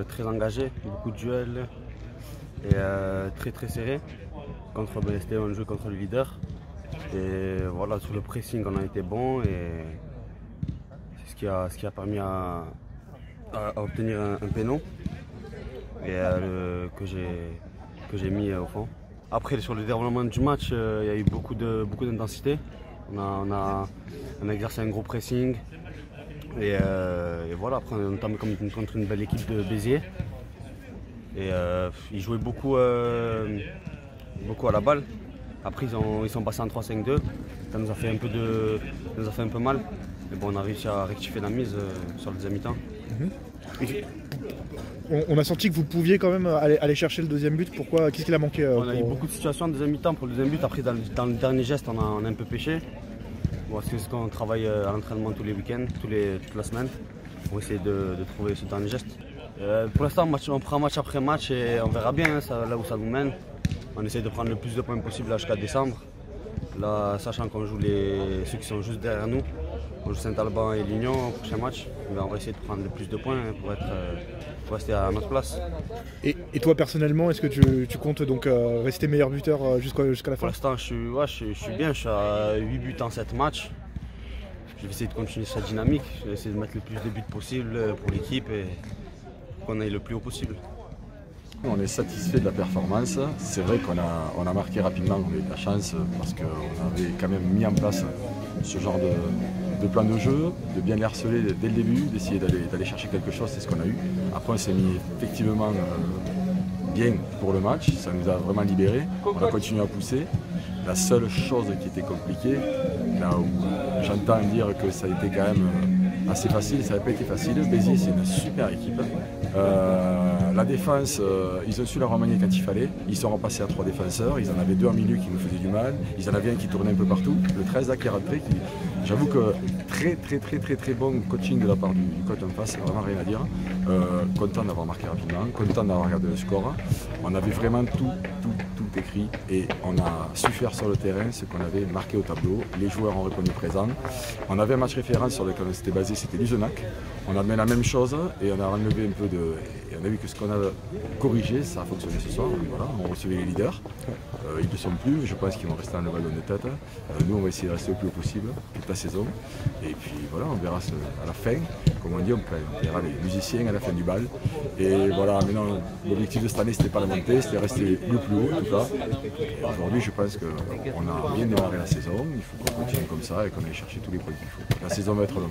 très engagé, beaucoup de duels et très serré. Contre BST, on joue contre le leader. Et voilà, sur le pressing, on a été bon et c'est ce qui a permis à obtenir un péno et que j'ai mis au fond. Après, sur le déroulement du match, il y a eu beaucoup d'intensité. On a exercé un gros pressing et voilà, après on tombe contre une belle équipe de Béziers. Et ils jouaient beaucoup à la balle. Après ils sont passés en 3-5-2. Ça nous a fait un peu mal. Mais bon, on a réussi à rectifier la mise sur le deuxième mi-temps. On a senti que vous pouviez quand même aller chercher le deuxième but. Pourquoi? Qu'est-ce qu'il a manqué On a eu beaucoup de situations en deuxième mi-temps pour le deuxième but. Après, dans le dernier geste, on a un peu pêché. Bon, c'est ce qu'on travaille à l'entraînement tous les week-ends, toute la semaine, pour essayer de trouver ce dernier geste. Pour l'instant, on prend match après match et on verra bien là où ça nous mène. On essaie de prendre le plus de points possible jusqu'à décembre. Là, sachant qu'on joue ceux qui sont juste derrière nous, on joue Saint-Alban et Lignon au prochain match. Mais on va essayer de prendre le plus de points pour rester à notre place. Et toi personnellement, est-ce que tu comptes donc rester meilleur buteur jusqu'à la fin? Pour l'instant, je suis bien, je suis à 8 buts en 7 matchs. Je vais essayer de continuer cette dynamique, je vais essayer de mettre le plus de buts possible pour l'équipe et qu'on aille le plus haut possible. On est satisfait de la performance. C'est vrai qu'on a marqué rapidement, on a eu de la chance parce qu'on avait quand même mis en place ce genre de plan de jeu, de bien les harceler dès le début, d'essayer d'aller chercher quelque chose, c'est ce qu'on a eu. Après on s'est mis effectivement bien pour le match, ça nous a vraiment libérés, on a continué à pousser. La seule chose qui était compliquée, là où j'entends dire que ça a été quand même assez facile, ça n'a pas été facile. Béziers, c'est une super équipe. La défense, ils ont su la remanier quand il fallait. Ils sont repassés à 3 défenseurs. Ils en avaient 2 en milieu qui nous faisaient du mal. Ils en avaient un qui tournait un peu partout. Le 13 là qui est rentré. J'avoue que très bon coaching de la part du coach en face, vraiment rien à dire. Content d'avoir marqué rapidement, content d'avoir regardé le score. On avait vraiment tout écrit et on a su faire sur le terrain ce qu'on avait marqué au tableau. Les joueurs ont répondu présent. On avait un match référence sur lequel on s'était basé, c'était Luzenac. On a mis la même chose et on a enlevé un peu de... Et on a vu que ce qu'on a corrigé, ça a fonctionné ce soir. Voilà, on recevait les leaders. Ils ne le sont plus, je pense qu'ils vont rester dans le ballon de tête. Nous, on va essayer de rester le plus haut possible toute la saison. Et puis voilà, on verra à la fin. Comme on dit, on verra les musiciens à la fin du bal. Et voilà, maintenant, l'objectif de cette année, c'était pas la montée, c'était rester le plus haut, en tout cas. Aujourd'hui, je pense qu'on a bien démarré la saison. Il faut qu'on continue comme ça et qu'on aille chercher tous les points qu'il faut. La saison va être longue.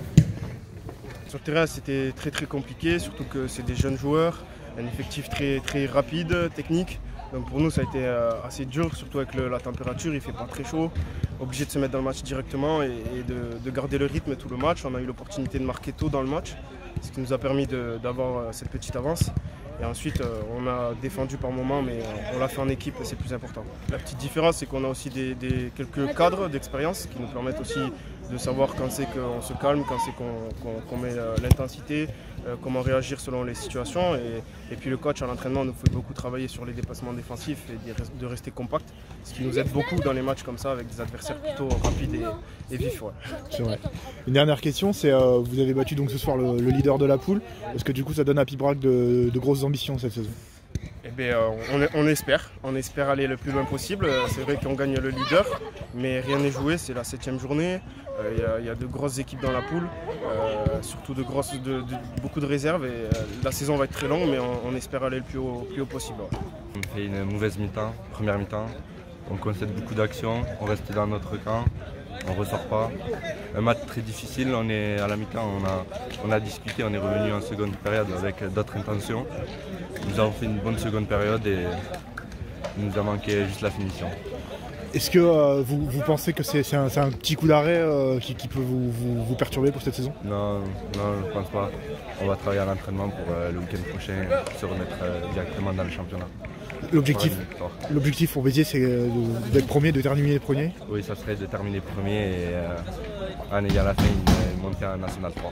Sur le terrain, c'était très compliqué, surtout que c'est des jeunes joueurs, un effectif très rapide, technique. Donc pour nous, ça a été assez dur, surtout avec la température, il ne fait pas très chaud. Obligé de se mettre dans le match directement et de garder le rythme tout le match. On a eu l'opportunité de marquer tôt dans le match, ce qui nous a permis d'avoir cette petite avance. Et ensuite, on a défendu par moments, mais on l'a fait en équipe et c'est plus important. La petite différence, c'est qu'on a aussi quelques cadres d'expérience qui nous permettent aussi de savoir quand c'est qu'on se calme, quand c'est qu'on met l'intensité, comment réagir selon les situations. Et puis le coach à l'entraînement nous fait beaucoup travailler sur les dépassements défensifs et de rester compact, ce qui nous aide beaucoup dans les matchs comme ça avec des adversaires plutôt rapides et vifs. Ouais. C'est vrai. Une dernière question, c'est vous avez battu donc ce soir le leader de la poule. Est-ce que du coup ça donne à Pibrac de grosses ambitions cette saison? Eh bien, on espère aller le plus loin possible. C'est vrai qu'on gagne le leader, mais rien n'est joué, c'est la 7e journée. Il y a de grosses équipes dans la poule, surtout beaucoup de réserves. Et la saison va être très longue, mais on espère aller le plus haut possible. Ouais. On fait une mauvaise mi-temps, première mi-temps. On concède beaucoup d'actions, on reste dans notre camp, on ne ressort pas. Un match très difficile, on est à la mi-temps, on a discuté, on est revenu en seconde période avec d'autres intentions. Nous avons fait une bonne seconde période et il nous a manqué juste la finition. Est-ce que vous pensez que c'est un petit coup d'arrêt qui peut vous perturber pour cette saison? Non, je ne pense pas. On va travailler à l'entraînement pour le week-end prochain se remettre directement dans le championnat. L'objectif pour Béziers, c'est d'être premier, de terminer premier? Oui, ça serait de terminer premier et en ayant à la fin une montée en National 3.